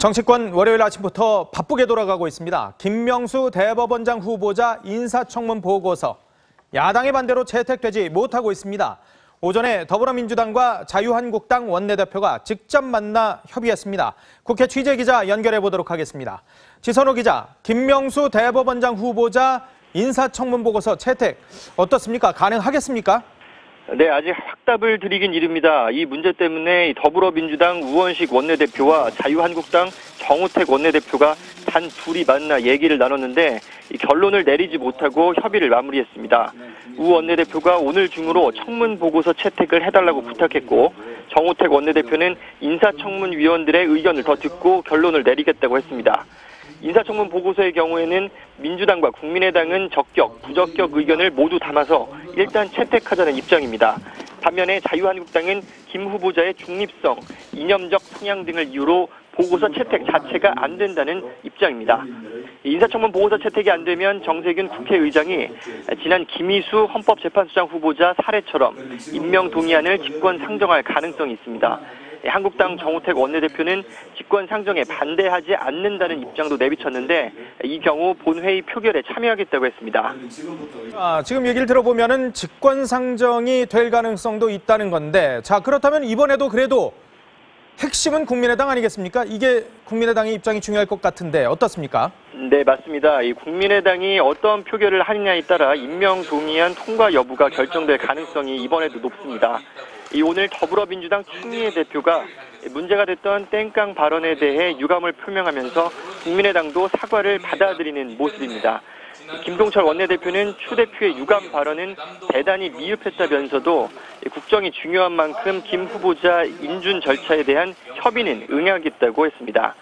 정치권 월요일 아침부터 바쁘게 돌아가고 있습니다. 김명수 대법원장 후보자 인사청문 보고서 야당의 반대로 채택되지 못하고 있습니다. 오전에 더불어민주당과 자유한국당 원내대표가 직접 만나 협의했습니다. 국회 취재기자 연결해 보도록 하겠습니다. 지선호 기자, 김명수 대법원장 후보자 인사청문 보고서 채택 어떻습니까? 가능하겠습니까? 네, 아직 확답을 드리긴 이릅니다. 이 문제 때문에 더불어민주당 우원식 원내대표와 자유한국당 정우택 원내대표가 단 둘이 만나 얘기를 나눴는데 이 결론을 내리지 못하고 협의를 마무리했습니다. 우 원내대표가 오늘 중으로 청문 보고서 채택을 해달라고 부탁했고, 정우택 원내대표는 인사청문위원들의 의견을 더 듣고 결론을 내리겠다고 했습니다. 인사청문 보고서의 경우에는 민주당과 국민의당은 적격, 부적격 의견을 모두 담아서 일단 채택하자는 입장입니다. 반면에 자유한국당은 김 후보자의 중립성, 이념적 성향 등을 이유로 보고서 채택 자체가 안 된다는 입장입니다. 인사청문 보고서 채택이 안 되면 정세균 국회의장이 지난 김희수 헌법재판소장 후보자 사례처럼 임명 동의안을 직권 상정할 가능성이 있습니다. 한국당 정우택 원내대표는 직권 상정에 반대하지 않는다는 입장도 내비쳤는데 이 경우 본회의 표결에 참여하겠다고 했습니다. 지금 얘기를 들어보면은 직권 상정이 될 가능성도 있다는 건데, 자, 그렇다면 이번에도 그래도 핵심은 국민의당 아니겠습니까? 이게 국민의당의 입장이 중요할 것 같은데 어떻습니까? 네, 맞습니다. 이 국민의당이 어떤 표결을 하느냐에 따라 임명 동의안 통과 여부가 결정될 가능성이 이번에도 높습니다. 오늘 더불어민주당 추미애 대표가 문제가 됐던 땡깡 발언에 대해 유감을 표명하면서 국민의당도 사과를 받아들이는 모습입니다. 김동철 원내대표는 추 대표의 유감 발언은 대단히 미흡했다면서도 국정이 중요한 만큼 김 후보자 인준 절차에 대한 협의는 응하겠다고 했습니다.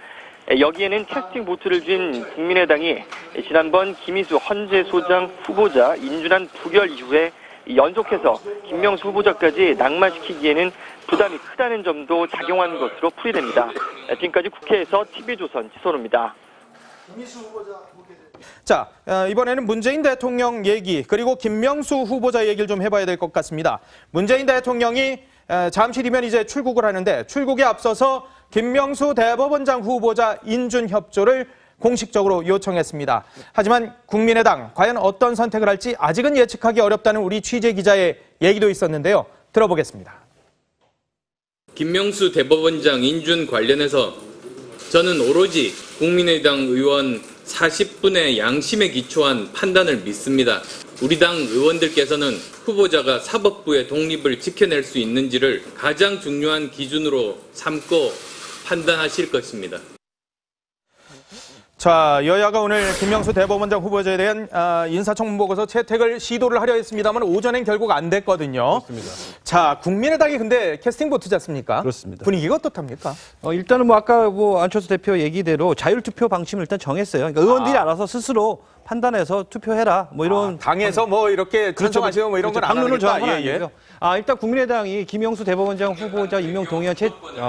여기에는 캐스팅 보트를 쥔 국민의당이 지난번 김희수 헌재소장 후보자 인준안 부결 이후에 연속해서 김명수 후보자까지 낙마시키기에는 부담이 크다는 점도 작용한 것으로 풀이됩니다. 지금까지 국회에서 TV조선 지선호입니다. 자, 이번에는 문재인 대통령 얘기 그리고 김명수 후보자 얘기를 좀 해봐야 될 것 같습니다. 문재인 대통령이 잠시 뒤면 이제 출국을 하는데, 출국에 앞서서 김명수 대법원장 후보자 인준 협조를 공식적으로 요청했습니다. 하지만 국민의당 과연 어떤 선택을 할지 아직은 예측하기 어렵다는 우리 취재 기자의 얘기도 있었는데요. 들어보겠습니다. 김명수 대법원장 인준 관련해서 저는 오로지 국민의당 의원 40분의 양심에 기초한 판단을 믿습니다. 우리 당 의원들께서는 후보자가 사법부의 독립을 지켜낼 수 있는지를 가장 중요한 기준으로 삼고 판단하실 것입니다. 자, 여야가 오늘 김명수 대법원장 후보자에 대한 인사청문 보고서 채택을 시도를 하려 했습니다만 오전엔 결국 안 됐거든요. 그렇습니다. 자, 국민의당이 근데 캐스팅 보트지 않습니까? 그렇습니다. 분위기가 어떻답니까? 일단은 아까 안철수 대표 얘기대로 자율투표 방침을 일단 정했어요. 그러니까 의원들이 알아서 스스로 판단해서 투표해라. 이런 당에서 이렇게 결정하시고 이런 건 안 당론을 정한 건 하겠다. 아니고요. 일단 국민의당이 김명수 대법원장 후보자 임명 동의안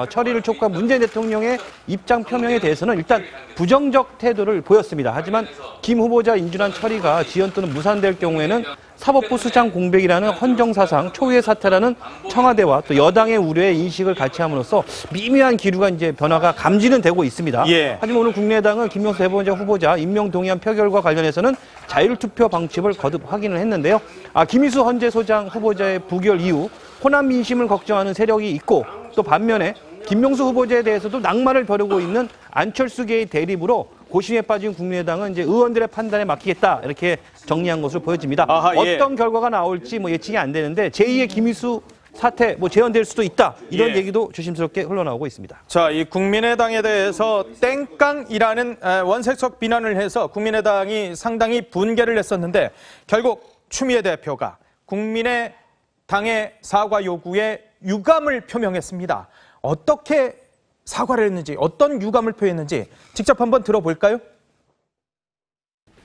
처리를 촉구한 문재인 대통령의 입장 표명에 대해서는 일단 부정적 태도를 보였습니다. 하지만 김 후보자 인준안 처리가 지연 또는 무산될 경우에는 사법부 수장 공백이라는 헌정사상 초유의 사태라는 청와대와 또 여당의 우려의 인식을 같이 함으로써 미묘한 기류가 이제 변화가 감지는 되고 있습니다. 예. 하지만 오늘 국민의당은 김명수 대법원장 후보자 임명 동의안 표결과 관련해서는 자율투표 방침을 거듭 확인을 했는데요. 김희수 헌재소장 후보자의 부결 이후 호남 민심을 걱정하는 세력이 있고, 또 반면에 김명수 후보자에 대해서도 낙마를 벼르고 있는 안철수계의 대립으로 고심에 빠진 국민의당은 이제 의원들의 판단에 맡기겠다, 이렇게 정리한 것으로 보여집니다. 예. 어떤 결과가 나올지 예측이 안 되는데 제2의 김희수 사태 재현될 수도 있다, 이런 얘기도 조심스럽게 흘러나오고 있습니다. 자, 이 국민의당에 대해서 땡깡이라는 원색적 비난을 해서 국민의당이 상당히 분개를 했었는데, 결국 추미애 대표가 국민의당의 사과 요구에 유감을 표명했습니다. 어떻게 사과를 했는지, 어떤 유감을 표했는지 직접 한번 들어볼까요?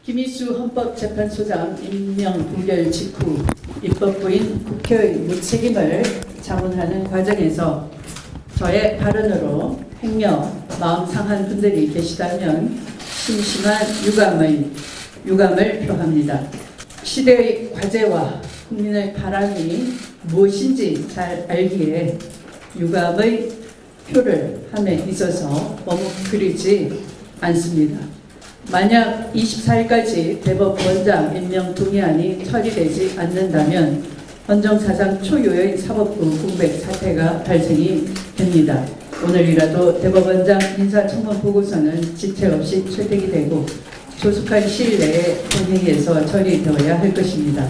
김희수 헌법재판소장 임명 부결 직후 입법부인 국회의 무책임을 자문하는 과정에서 저의 발언으로 행여 마음 상한 분들이 계시다면 심심한 유감을 표합니다. 시대의 과제와 국민의 바람이 무엇인지 잘 알기에 유감의 표를 함에 있어서 머뭇거리지 않습니다. 만약 24일까지 대법원장 임명 동의안이 처리되지 않는다면 헌정사상 초유의 사법부 공백 사태가 발생이 됩니다. 오늘이라도 대법원장 인사청문 보고서는 지체 없이 채택이 되고 조속한 시일 내에 본회의에서 처리되어야 할 것입니다.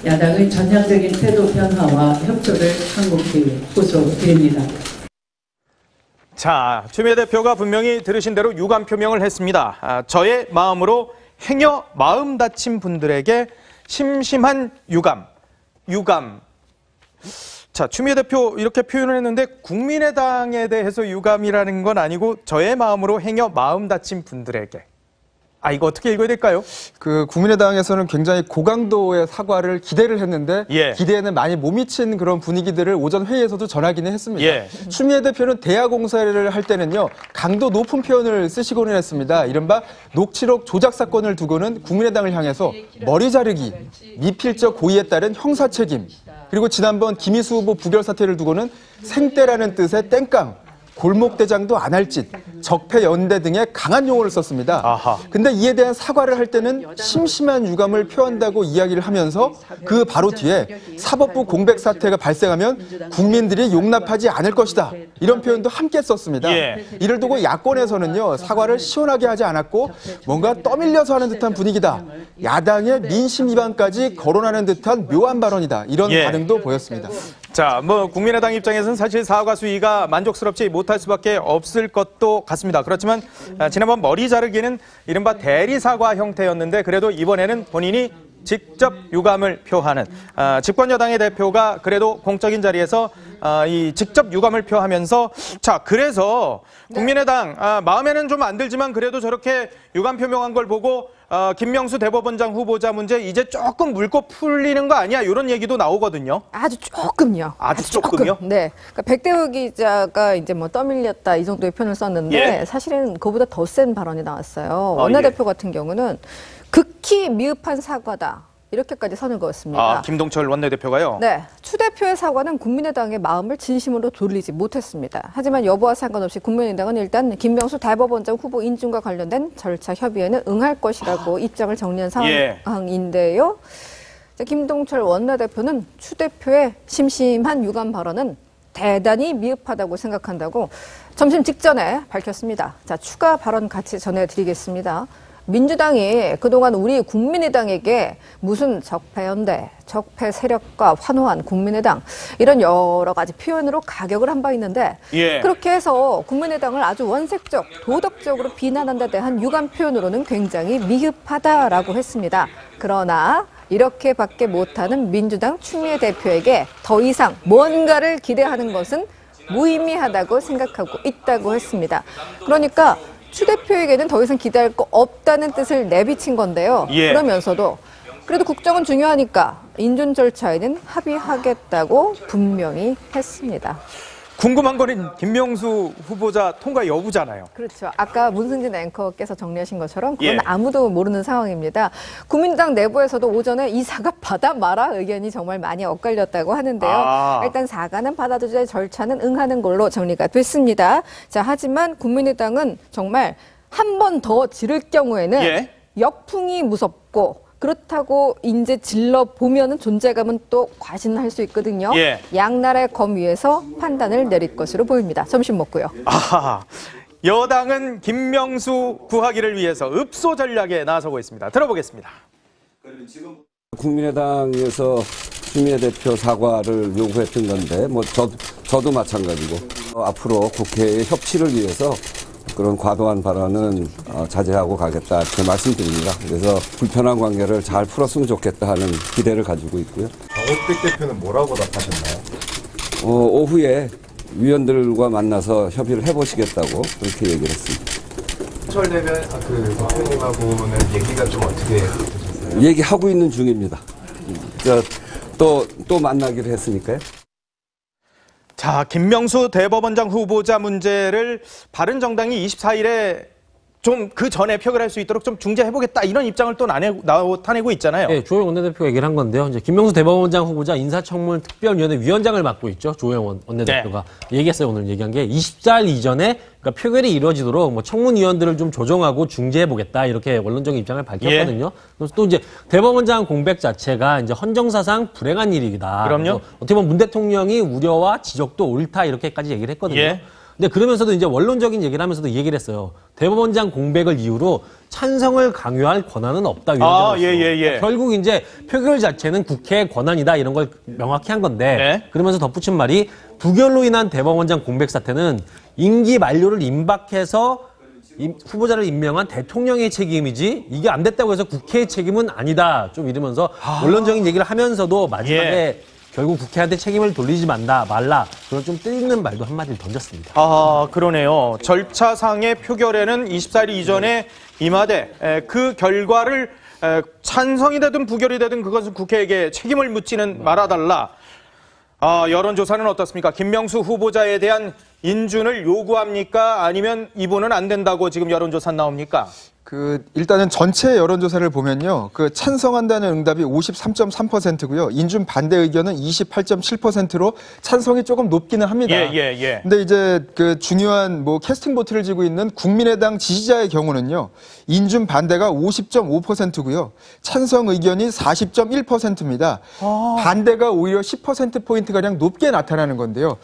야당의 전향적인 태도 변화와 협조를 간곡히 호소드립니다. 자, 추미애 대표가 분명히 들으신 대로 유감 표명을 했습니다. 저의 마음으로 행여 마음 다친 분들에게 심심한 유감. 자, 추미애 대표 이렇게 표현을 했는데 국민의당에 대해서 유감이라는 건 아니고 저의 마음으로 행여 마음 다친 분들에게. 이거 어떻게 읽어야 될까요? 국민의당에서는 굉장히 고강도의 사과를 기대를 했는데 기대에는 많이 못 미친 그런 분위기들을 오전 회의에서도 전하기는 했습니다. 추미애 대표는 대화공사를 할 때는요, 강도 높은 표현을 쓰시고는 했습니다. 이른바 녹취록 조작 사건을 두고는 국민의당을 향해서 머리 자르기, 미필적 고의에 따른 형사 책임, 그리고 지난번 김희수 후보 부결 사태를 두고는 생떼라는 뜻의 땡깡, 골목대장도 안 할 짓, 적폐연대 등의 강한 용어를 썼습니다. 근데 이에 대한 사과를 할 때는 심심한 유감을 표한다고 이야기를 하면서 그 바로 뒤에 사법부 공백 사태가 발생하면 국민들이 용납하지 않을 것이다. 이런 표현도 함께 썼습니다. 이를 두고 야권에서는요, 사과를 시원하게 하지 않았고 뭔가 떠밀려서 하는 듯한 분위기다. 야당의 민심 위반까지 거론하는 듯한 묘한 발언이다. 이런 반응도 보였습니다. 자, 국민의당 입장에서는 사실 사과 수위가 만족스럽지 못할 수밖에 없을 것도 같습니다. 그렇지만 지난번 머리 자르기는 이른바 대리 사과 형태였는데 그래도 이번에는 본인이 직접 유감을 표하는 집권 여당의 대표가 그래도 공적인 자리에서 이 직접 유감을 표하면서 자, 그래서 국민의당 마음에는 좀 안 들지만 그래도 저렇게 유감 표명한 걸 보고 김명수 대법원장 후보자 문제 이제 조금 물고 풀리는 거 아니야? 이런 얘기도 나오거든요. 아주 조금요. 아주 조금요? 네. 그러니까 백대우 기자가 이제 떠밀렸다 이 정도의 표현을 썼는데 사실은 그보다 더 센 발언이 나왔어요. 원내대표 같은 경우는 극히 미흡한 사과다. 이렇게까지 선을 그었습니다. 김동철 원내대표가요? 네. 추 대표의 사과는 국민의당의 마음을 진심으로 돌리지 못했습니다. 하지만 여부와 상관없이 국민의당은 일단 김명수 대법원장 후보 인준과 관련된 절차 협의에는 응할 것이라고 입장을 정리한 상황인데요. 김동철 원내대표는 추 대표의 심심한 유감 발언은 대단히 미흡하다고 생각한다고 점심 직전에 밝혔습니다. 자, 추가 발언 같이 전해드리겠습니다. 민주당이 그동안 우리 국민의당에게 무슨 적폐연대, 적폐 세력과 환호한 국민의당 이런 여러 가지 표현으로 가격을 한 바 있는데 그렇게 해서 국민의당을 아주 원색적, 도덕적으로 비난한 데 대한 유감 표현으로는 굉장히 미흡하다라고 했습니다. 그러나 이렇게밖에 못하는 민주당 추미애 대표에게 더 이상 뭔가를 기대하는 것은 무의미하다고 생각하고 있다고 했습니다. 그러니까 추 대표에게는 더 이상 기대할 거 없다는 뜻을 내비친 건데요. 그러면서도 그래도 국정은 중요하니까 인준 절차에는 합의하겠다고 분명히 했습니다. 궁금한 거는 김명수 후보자 통과 여부잖아요. 그렇죠. 아까 문승진 앵커께서 정리하신 것처럼 그건 아무도 모르는 상황입니다. 국민의당 내부에서도 오전에 이 사과 받아 마라 의견이 정말 많이 엇갈렸다고 하는데요. 일단 사과는 받아들여야 절차는 응하는 걸로 정리가 됐습니다. 자, 하지만 국민의당은 정말 한 번 더 지를 경우에는 역풍이 무섭고 그렇다고 이제 질러보면 존재감은 또 과신할 수 있거든요. 양날의 검 위에서 판단을 내릴 것으로 보입니다. 점심 먹고요. 여당은 김명수 구하기를 위해서 읍소 전략에 나서고 있습니다. 들어보겠습니다. 국민의당에서 추미애 대표 사과를 요구했던 건데 저도 마찬가지고 앞으로 국회의 협치를 위해서 그런 과도한 발언은 자제하고 가겠다 이렇게 말씀드립니다. 그래서 불편한 관계를 잘 풀었으면 좋겠다 하는 기대를 가지고 있고요. 정우택 대표는 뭐라고 답하셨나요? 오후에 위원들과 만나서 협의를 해보시겠다고 그렇게 얘기를 했습니다. 철 대표님하고는 얘기가 좀 어떻게 되셨어요? 얘기하고 있는 중입니다. 또 만나기로 했으니까요. 자, 김명수 대법원장 후보자 문제를 바른정당이 24일에 좀 그 전에 표결할 수 있도록 좀 중재해보겠다 이런 입장을 또 나타내고 있잖아요. 네, 조영 원내대표가 얘기를 한 건데요. 이제 김명수 대법원장 후보자 인사청문 특별위원회 위원장을 맡고 있죠. 조영 원내대표가 얘기했어요. 오늘 얘기한 게 24일 이전에 그러니까 표결이 이루어지도록 뭐 청문위원들을 좀 조정하고 중재해보겠다 이렇게 원론적인 입장을 밝혔거든요. 그래서 또 이제 대법원장 공백 자체가 이제 헌정사상 불행한 일이다. 그럼요. 어떻게 보면 문 대통령이 우려와 지적도 옳다 이렇게까지 얘기를 했거든요. 근데 그러면서도 이제 원론적인 얘기를 하면서도 얘기를 했어요. 대법원장 공백을 이유로 찬성을 강요할 권한은 없다. 위원장으로서. 결국 이제 표결 자체는 국회의 권한이다 이런 걸 명확히 한 건데 그러면서 덧붙인 말이 부결로 인한 대법원장 공백 사태는 임기 만료를 임박해서 후보자를 임명한 대통령의 책임이지 이게 안 됐다고 해서 국회의 책임은 아니다. 좀 이러면서 원론적인 얘기를 하면서도 마지막에 결국 국회한테 책임을 돌리지 말라. 그런 좀 뜨있는 말도 한마디를 던졌습니다. 아, 그러네요. 절차상의 표결에는 24일 이전에 임하되 그 결과를 찬성이 되든 부결이 되든 그것은 국회에게 책임을 묻지는 말아달라. 여론조사는 어떻습니까? 김명수 후보자에 대한 인준을 요구합니까? 아니면 이분은 안 된다고 지금 여론조사 나옵니까? 일단은 전체 여론조사를 보면요. 찬성한다는 응답이 53.3%고요. 인준 반대 의견은 28.7%로 찬성이 조금 높기는 합니다. 근데 이제 중요한 캐스팅 보트를 쥐고 있는 국민의당 지지자의 경우는요. 인준 반대가 50.5%고요. 찬성 의견이 40.1%입니다. 반대가 오히려 10%포인트가량 높게 나타나는 건데요.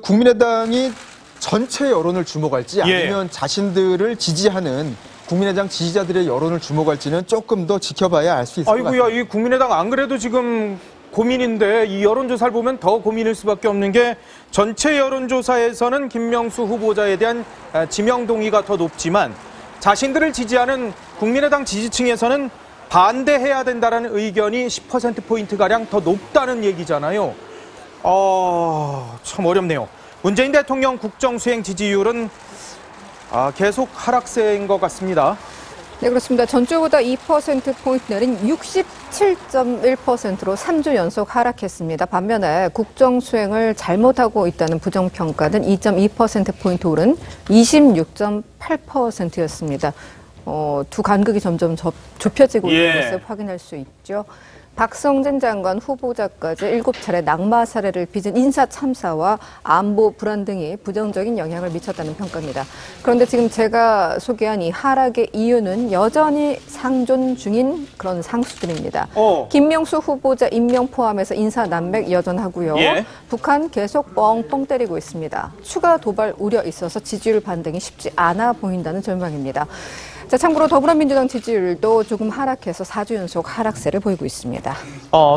국민의당이 전체 여론을 주목할지 아니면 자신들을 지지하는 국민의당 지지자들의 여론을 주목할지는 조금 더 지켜봐야 알 수 있을 것 같아요. 아이고야, 이 국민의당 안 그래도 지금 고민인데 이 여론조사를 보면 더 고민일 수밖에 없는 게 전체 여론조사에서는 김명수 후보자에 대한 지명 동의가 더 높지만 자신들을 지지하는 국민의당 지지층에서는 반대해야 된다는 의견이 10%포인트가량 더 높다는 얘기잖아요. 참 어렵네요. 문재인 대통령 국정수행 지지율은 계속 하락세인 것 같습니다. 네, 그렇습니다. 전주보다 2%포인트 내린 67.1%로 3주 연속 하락했습니다. 반면에 국정수행을 잘못하고 있다는 부정평가는 2.2%포인트 오른 26.8%였습니다. 두 간극이 점점 좁혀지고 있는 것을 확인할 수 있죠. 박성진 장관 후보자까지 7차례 낙마 사례를 빚은 인사 참사와 안보 불안 등이 부정적인 영향을 미쳤다는 평가입니다. 그런데 지금 제가 소개한 이 하락의 이유는 여전히 상존 중인 그런 상수들입니다. 김명수 후보자 임명 포함해서 인사 난맥 여전하고요. 북한 계속 뻥뻥 때리고 있습니다. 추가 도발 우려 있어서 지지율 반등이 쉽지 않아 보인다는 전망입니다. 자, 참고로 더불어민주당 지지율도 조금 하락해서 4주 연속 하락세를 보이고 있습니다.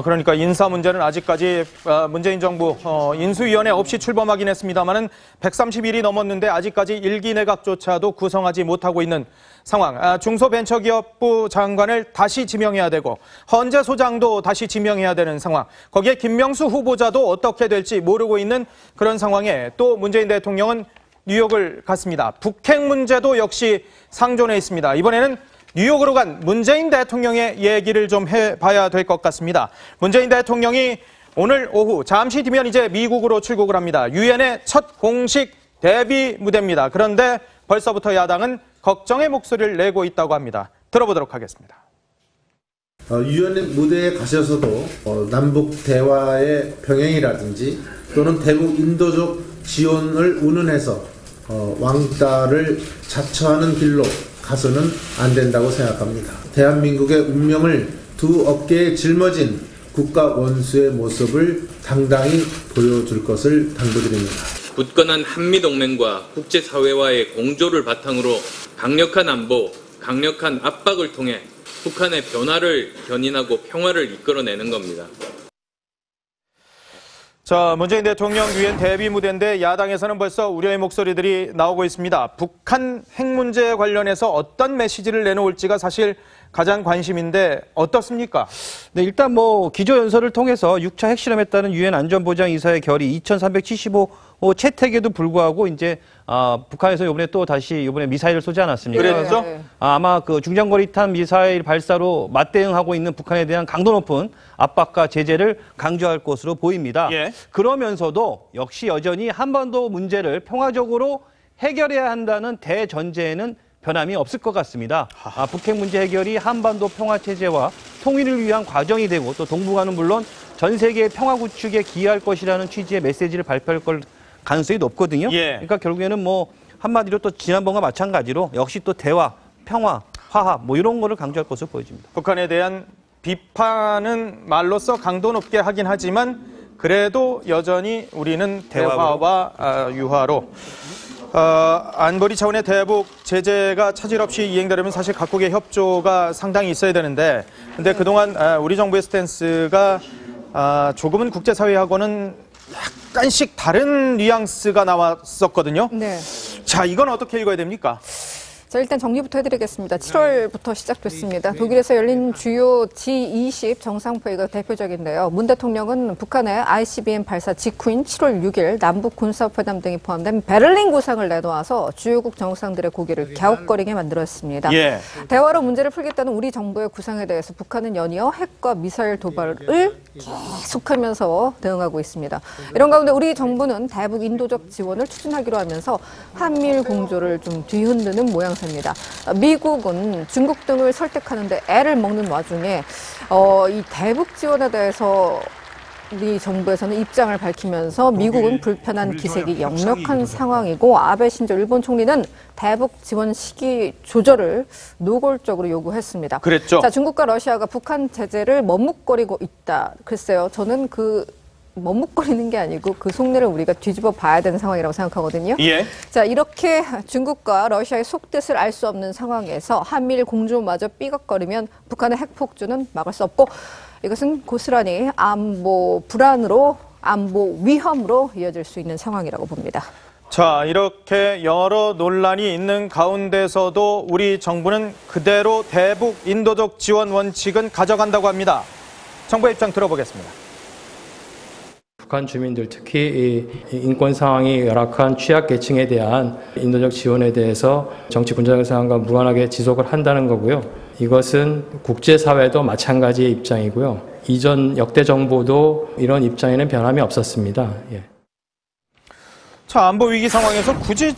그러니까 인사 문제는 아직까지 문재인 정부 인수위원회 없이 출범하긴 했습니다만은 130일이 넘었는데 아직까지 일기 내각조차도 구성하지 못하고 있는 상황. 중소벤처기업부 장관을 다시 지명해야 되고 헌재 소장도 다시 지명해야 되는 상황. 거기에 김명수 후보자도 어떻게 될지 모르고 있는 그런 상황에 또 문재인 대통령은 뉴욕을 갔습니다. 북핵 문제도 역시 상존해 있습니다. 이번에는 뉴욕으로 간 문재인 대통령의 얘기를 좀 해봐야 될 것 같습니다. 문재인 대통령이 오늘 오후 잠시 뒤면 이제 미국으로 출국을 합니다. 유엔의 첫 공식 데뷔 무대입니다. 그런데 벌써부터 야당은 걱정의 목소리를 내고 있다고 합니다. 들어보도록 하겠습니다. 유엔의 무대에 가셔서도 남북 대화의 병행이라든지 또는 대북 인도적 지원을 운운해서 왕따를 자처하는 길로 가서는 안 된다고 생각합니다. 대한민국의 운명을 두 어깨에 짊어진 국가 원수의 모습을 당당히 보여줄 것을 당부드립니다. 굳건한 한미동맹과 국제사회와의 공조를 바탕으로 강력한 안보, 강력한 압박을 통해 북한의 변화를 견인하고 평화를 이끌어내는 겁니다. 자, 문재인 대통령 유엔 데뷔 무대인데 야당에서는 벌써 우려의 목소리들이 나오고 있습니다. 북한 핵 문제에 관련해서 어떤 메시지를 내놓을지가 사실 가장 관심인데 어떻습니까? 네, 일단 기조연설을 통해서 6차 핵실험했다는 유엔 안전보장이사의 결의 2375 채택에도 불구하고 이제 북한에서 이번에 미사일을 쏘지 않았습니까? 그랬죠? 아마 중장거리탄 미사일 발사로 맞대응하고 있는 북한에 대한 강도 높은 압박과 제재를 강조할 것으로 보입니다. 그러면서도 역시 여전히 한반도 문제를 평화적으로 해결해야 한다는 대전제에는 변함이 없을 것 같습니다. 북핵 문제 해결이 한반도 평화 체제와 통일을 위한 과정이 되고 또 동북아는 물론 전 세계의 평화 구축에 기여할 것이라는 취지의 메시지를 발표할 가능성이 높거든요. 그러니까 결국에는 뭐 한마디로 또 지난번과 마찬가지로 역시 또 대화, 평화, 화합 뭐 이런 거를 강조할 것으로 보여집니다. 북한에 대한 비판은 말로써 강도 높게 하긴 하지만 그래도 여전히 우리는 대화와 유화로 안보리 차원의 대북 제재가 차질 없이 이행되려면 사실 각국의 협조가 상당히 있어야 되는데 근데 그동안 우리 정부의 스탠스가 조금은 국제사회하고는 약간씩 다른 뉘앙스가 나왔었거든요. 네. 자, 이건 어떻게 읽어야 됩니까? 자, 일단 정리부터 해드리겠습니다. 7월부터 시작됐습니다. 독일에서 열린 주요 G20 정상회의가 대표적인데요. 문 대통령은 북한의 ICBM 발사 직후인 7월 6일 남북 군사회담 등이 포함된 베를린 구상을 내놓아서 주요국 정상들의 고개를 갸웃거리게 만들었습니다. 대화로 문제를 풀겠다는 우리 정부의 구상에 대해서 북한은 연이어 핵과 미사일 도발을 계속하면서 대응하고 있습니다. 이런 가운데 우리 정부는 대북 인도적 지원을 추진하기로 하면서 한미일 공조를 좀 뒤흔드는 모양새입니다. 미국은 중국 등을 설득하는데 애를 먹는 와중에 이 대북 지원에 대해서 우리 정부에서는 입장을 밝히면서 미국은 불편한 기색이 역력한 상황이고 아베 신조 일본 총리는 대북 지원 시기 조절을 노골적으로 요구했습니다. 그랬죠. 자, 중국과 러시아가 북한 제재를 머뭇거리고 있다. 글쎄요, 저는 머뭇거리는 게 아니고 그 속내를 우리가 뒤집어 봐야 되는 상황이라고 생각하거든요. 자, 이렇게 중국과 러시아의 속뜻을 알 수 없는 상황에서 한미일 공조마저 삐걱거리면 북한의 핵 폭주는 막을 수 없고 이것은 고스란히 안보 불안으로, 안보 위험으로 이어질 수 있는 상황이라고 봅니다. 자, 이렇게 여러 논란이 있는 가운데서도 우리 정부는 그대로 대북 인도적 지원 원칙은 가져간다고 합니다. 정부의 입장 들어보겠습니다. 북한 주민들 특히 인권 상황이 열악한 취약계층에 대한 인도적 지원에 대해서 정치 군사적 상황과 무관하게 지속을 한다는 거고요. 이것은 국제사회도 마찬가지의 입장이고요. 이전 역대 정부도 이런 입장에는 변함이 없었습니다. 자, 안보 위기 상황에서 굳이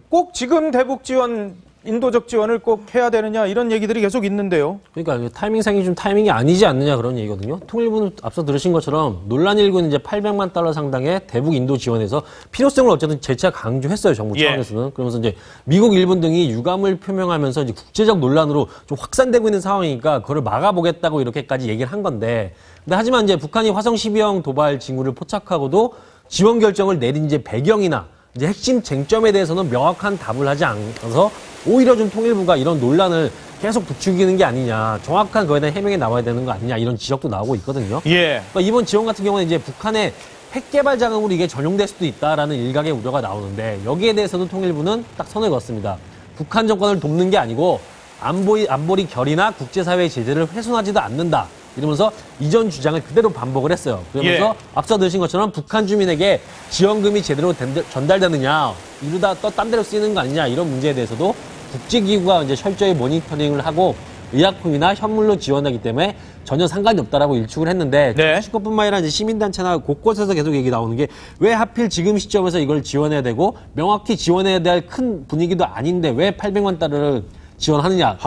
꼭 지금 대북 지원, 인도적 지원을 꼭 해야 되느냐 이런 얘기들이 계속 있는데요. 그러니까 타이밍상이 좀 타이밍이 아니지 않느냐 그런 얘기거든요. 통일부는 앞서 들으신 것처럼 논란이 일고 있는 이제 $800만 상당의 대북 인도 지원에서 필요성을 어쨌든 재차 강조했어요. 정부 차원에서는. 그러면서 이제 미국, 일본 등이 유감을 표명하면서 이제 국제적 논란으로 좀 확산되고 있는 상황이니까 그걸 막아보겠다고 이렇게까지 얘기를 한 건데. 근데 하지만 이제 북한이 화성 12형 도발 징후를 포착하고도 지원 결정을 내린 이제 배경이나 이제 핵심 쟁점에 대해서는 명확한 답을 하지 않아서 오히려 좀 통일부가 이런 논란을 계속 부추기는 게 아니냐, 정확한 거에 대한 해명이 나와야 되는 거 아니냐 이런 지적도 나오고 있거든요. 그러니까 이번 지원 같은 경우는 이제 북한의 핵 개발 자금으로 이게 전용될 수도 있다라는 일각의 우려가 나오는데 여기에 대해서도 통일부는 딱 선을 그었습니다. 북한 정권을 돕는 게 아니고 안보리 결의나 국제사회의 제재를 훼손하지도 않는다. 이러면서 이전 주장을 그대로 반복을 했어요. 그러면서 앞서 들으신 것처럼 북한 주민에게 지원금이 제대로 전달되느냐, 이러다 또 딴 데로 쓰이는 거 아니냐 이런 문제에 대해서도 국제기구가 이제 철저히 모니터링을 하고 의약품이나 현물로 지원하기 때문에 전혀 상관이 없다라고 일축을 했는데 정치권뿐만 아니라 이제 시민단체나 곳곳에서 계속 얘기 나오는 게 왜 하필 지금 시점에서 이걸 지원해야 되고 명확히 지원해야 될 큰 분위기도 아닌데 왜 $800만 지원하느냐,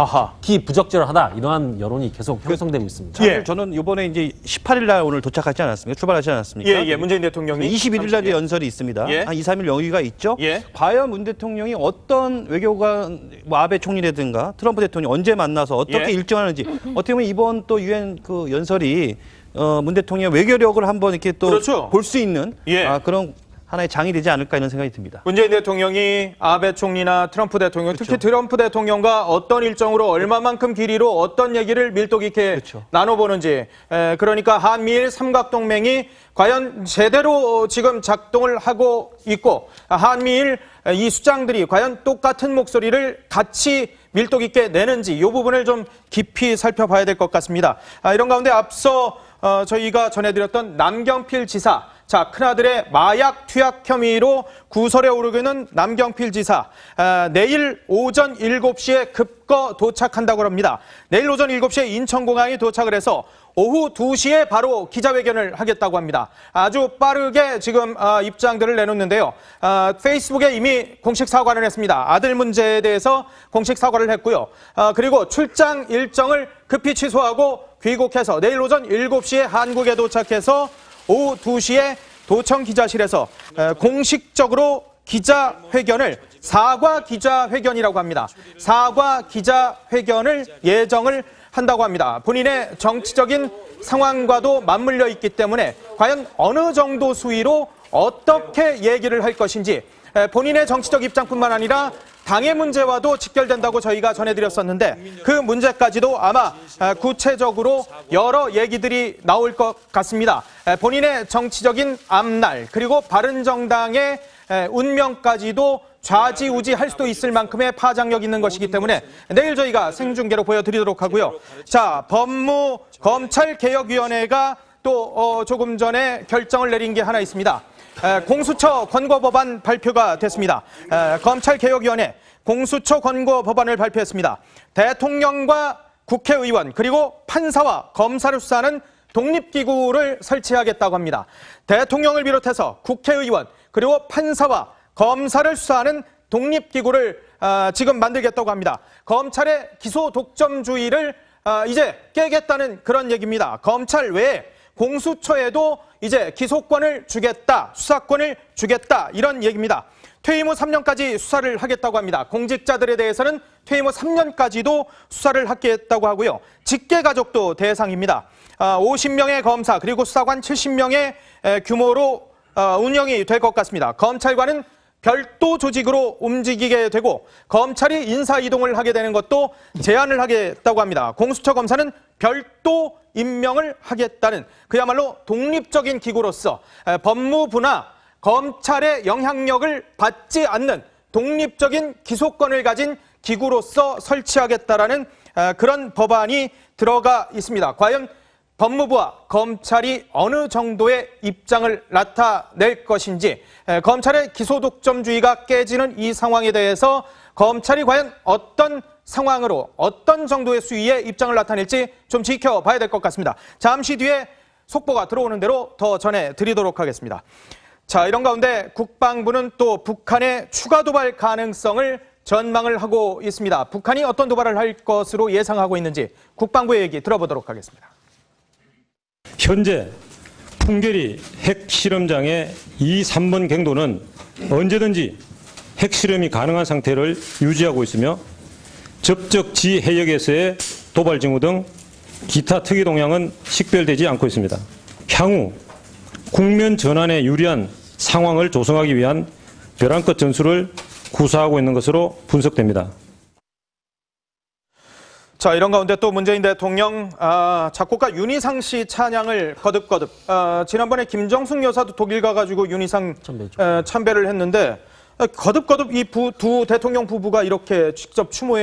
부적절하다 이러한 여론이 계속 형성되고 있습니다. 사실 저는 이번에 이제 18일 날 오늘 도착하지 않았습니까? 출발하지 않았습니까? 문재인 대통령이 21일 날 연설이 있습니다. 한 2, 3일 여유가 있죠. 과연 문 대통령이 어떤 외교관, 아베 총리라든가 트럼프 대통령 언제 만나서 어떻게 일정하는지 어떻게 보면 이번 또 유엔 그 연설이 문 대통령의 외교력을 한번 이렇게 또 볼 수 있는 그런 하나의 장이 되지 않을까 이런 생각이 듭니다. 문재인 대통령이 아베 총리나 트럼프 대통령, 특히 트럼프 대통령과 어떤 일정으로 얼마만큼 길이로 어떤 얘기를 밀도 깊게 나눠보는지, 그러니까 한미일 삼각동맹이 과연 제대로 지금 작동을 하고 있고 한미일 이 수장들이 과연 똑같은 목소리를 같이 밀도 깊게 내는지 이 부분을 좀 깊이 살펴봐야 될 것 같습니다. 이런 가운데 앞서 저희가 전해드렸던 남경필 지사 자, 큰아들의 마약 투약 혐의로 구설에 오르고는 남경필 지사, 내일 오전 7시에 급거 도착한다고 합니다. 내일 오전 7시에 인천공항에 도착을 해서 오후 2시에 바로 기자회견을 하겠다고 합니다. 아주 빠르게 지금 입장들을 내놓는데요. 페이스북에 이미 공식 사과를 했습니다. 아들 문제에 대해서 공식 사과를 했고요. 그리고 출장 일정을 급히 취소하고 귀국해서 내일 오전 7시에 한국에 도착해서 오후 2시에 도청 기자실에서 공식적으로 기자회견을 사과 기자회견이라고 합니다. 사과 기자회견을 예정을 한다고 합니다. 본인의 정치적인 상황과도 맞물려 있기 때문에 과연 어느 정도 수위로 어떻게 얘기를 할 것인지 본인의 정치적 입장뿐만 아니라 당의 문제와도 직결된다고 저희가 전해드렸었는데 그 문제까지도 아마 구체적으로 여러 얘기들이 나올 것 같습니다. 본인의 정치적인 앞날 그리고 바른정당의 운명까지도 좌지우지할 수도 있을 만큼의 파장력 있는 것이기 때문에 내일 저희가 생중계로 보여드리도록 하고요. 자, 법무검찰개혁위원회가 또 조금 전에 결정을 내린 게 하나 있습니다. 공수처 권고법안 발표가 됐습니다. 검찰개혁위원회 공수처 권고법안을 발표했습니다. 대통령과 국회의원 그리고 판사와 검사를 수사하는 독립기구를 설치하겠다고 합니다. 대통령을 비롯해서 국회의원 그리고 판사와 검사를 수사하는 독립기구를 지금 만들겠다고 합니다. 검찰의 기소 독점주의를 이제 깨겠다는 그런 얘기입니다. 검찰 외에 공수처에도 이제 기소권을 주겠다, 수사권을 주겠다 이런 얘기입니다. 퇴임 후 3년까지 수사를 하겠다고 합니다. 공직자들에 대해서는 퇴임 후 3년까지도 수사를 하겠다고 하고요. 직계가족도 대상입니다. 50명의 검사 그리고 수사관 70명의 규모로 운영이 될 것 같습니다. 검찰과는 별도 조직으로 움직이게 되고 검찰이 인사이동을 하게 되는 것도 제한을 하겠다고 합니다. 공수처 검사는 별도 임명을 하겠다는 그야말로 독립적인 기구로서 법무부나 검찰의 영향력을 받지 않는 독립적인 기소권을 가진 기구로서 설치하겠다라는 그런 법안이 들어가 있습니다. 과연 법무부와 검찰이 어느 정도의 입장을 나타낼 것인지 검찰의 기소독점주의가 깨지는 이 상황에 대해서 검찰이 과연 어떤 상황으로 어떤 정도의 수위의 입장을 나타낼지 좀 지켜봐야 될 것 같습니다. 잠시 뒤에 속보가 들어오는 대로 더 전해드리도록 하겠습니다. 자, 이런 가운데 국방부는 또 북한의 추가 도발 가능성을 전망을 하고 있습니다. 북한이 어떤 도발을 할 것으로 예상하고 있는지 국방부의 얘기 들어보도록 하겠습니다. 현재 풍계리 핵실험장의 2, 3번 갱도는 언제든지 핵실험이 가능한 상태를 유지하고 있으며 접적지 해역에서의 도발 징후 등 기타 특이 동향은 식별되지 않고 있습니다. 향후 국면 전환에 유리한 상황을 조성하기 위한 벼랑끝 전술을 구사하고 있는 것으로 분석됩니다. 자, 이런 가운데 또 문재인 대통령 작곡가 윤희상 씨 찬양을 거듭거듭 지난번에 김정숙 여사도 독일 가가지고 윤희상 참배를 했는데 거듭거듭 이 두 대통령 부부가 이렇게 직접 추모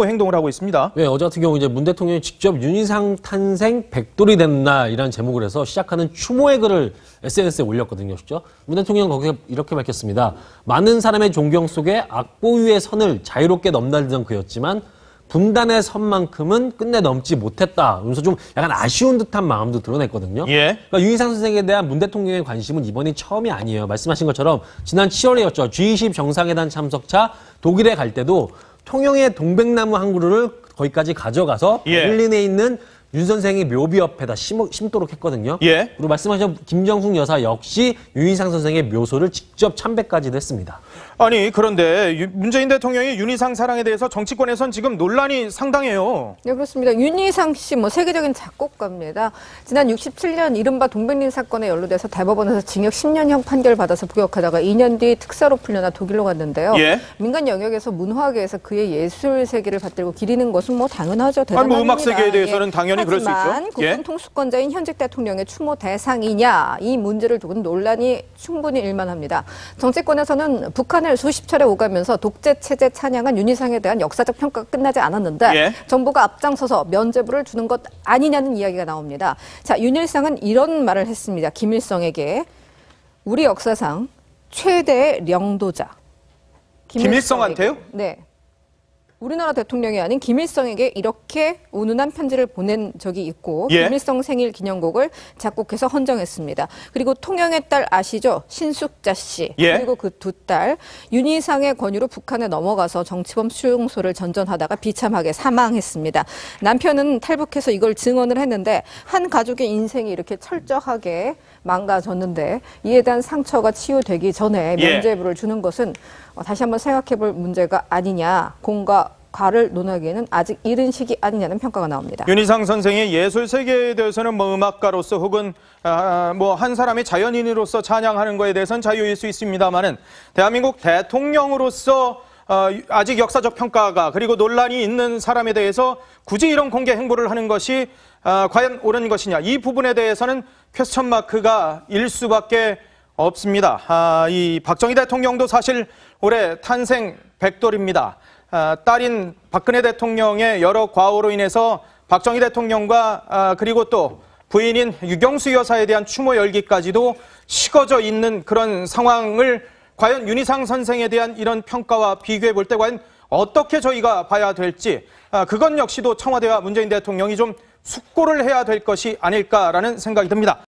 행동을 하고 있습니다. 네, 어제 같은 경우 이제 문 대통령이 직접 윤희상 탄생 100돌이 된 날이라는 제목을 해서 시작하는 추모의 글을 SNS에 올렸거든요. 그렇죠? 문 대통령은 거기에 이렇게 밝혔습니다. 많은 사람의 존경 속에 악보위의 선을 자유롭게 넘나들던 그였지만 분단의 선만큼은 끝내 넘지 못했다. 그래서 좀 약간 아쉬운 듯한 마음도 드러냈거든요. 예. 그러니까 윤희상 선생에 대한 문 대통령의 관심은 이번이 처음이 아니에요. 말씀하신 것처럼 지난 7월이었죠. G20 정상회담 참석차 독일에 갈 때도 통영의 동백나무 한 그루를 거기까지 가져가서 베를린에 있는 윤 선생의 묘비 옆에다 심도록 했거든요. 예. 그리고 말씀하신 김정숙 여사 역시 윤희상 선생의 묘소를 직접 참배까지도 했습니다. 아니, 그런데 문재인 대통령이 윤희상 사랑에 대해서 정치권에선 지금 논란이 상당해요. 네, 그렇습니다. 윤희상 씨 세계적인 작곡가입니다. 지난 67년 이른바 동백린 사건에 연루돼서 대법원에서 징역 10년형 판결을 받아서 복역하다가 2년 뒤 특사로 풀려나 독일로 갔는데요. 예. 민간 영역에서 문화계에서 그의 예술 세계를 받들고 기리는 것은 당연하죠. 대단한 아니, 음악 세계에 대해서는 당연히 그럴 수 있죠. 하지만 국군 통수권자인 현직 대통령의 추모 대상이냐 이 문제를 두고는 논란이 충분히 일만합니다. 정치권에서는 북한을 수십 차례 오가면서 독재 체제 찬양한 윤희상에 대한 역사적 평가가 끝나지 않았는데 정부가 앞장서서 면죄부를 주는 것 아니냐는 이야기가 나옵니다. 자, 윤희상은 이런 말을 했습니다. 김일성에게 우리 역사상 최대의 명도자. 김일성한테요? 네. 우리나라 대통령이 아닌 김일성에게 이렇게 운운한 편지를 보낸 적이 있고 예. 김일성 생일 기념곡을 작곡해서 헌정했습니다. 그리고 통영의 딸 아시죠? 신숙자 씨. 예. 그리고 그 두 딸 윤희상의 권유로 북한에 넘어가서 정치범 수용소를 전전하다가 비참하게 사망했습니다. 남편은 탈북해서 이걸 증언을 했는데 한 가족의 인생이 이렇게 철저하게 망가졌는데 이에 대한 상처가 치유되기 전에 면죄부를 주는 것은 다시 한번 생각해볼 문제가 아니냐. 공과 과를 논하기에는 아직 이른 시기 아니냐는 평가가 나옵니다. 윤희상 선생이 예술 세계에 대해서는 뭐 음악가로서 혹은 뭐 한 사람의 자연인으로서 찬양하는 거에 대해서는 자유일 수 있습니다만은 대한민국 대통령으로서 아직 역사적 평가가 그리고 논란이 있는 사람에 대해서 굳이 이런 공개 행보를 하는 것이 과연 옳은 것이냐. 이 부분에 대해서는 퀘스천 마크가 일 수밖에 없습니다. 이 박정희 대통령도 사실 올해 탄생 100돌입니다. 딸인 박근혜 대통령의 여러 과오로 인해서 박정희 대통령과 그리고 또 부인인 유경수 여사에 대한 추모 열기까지도 식어져 있는 그런 상황을 과연 윤희상 선생에 대한 이런 평가와 비교해 볼 때 과연 어떻게 저희가 봐야 될지 그건 역시도 청와대와 문재인 대통령이 좀 숙고를 해야 될 것이 아닐까라는 생각이 듭니다.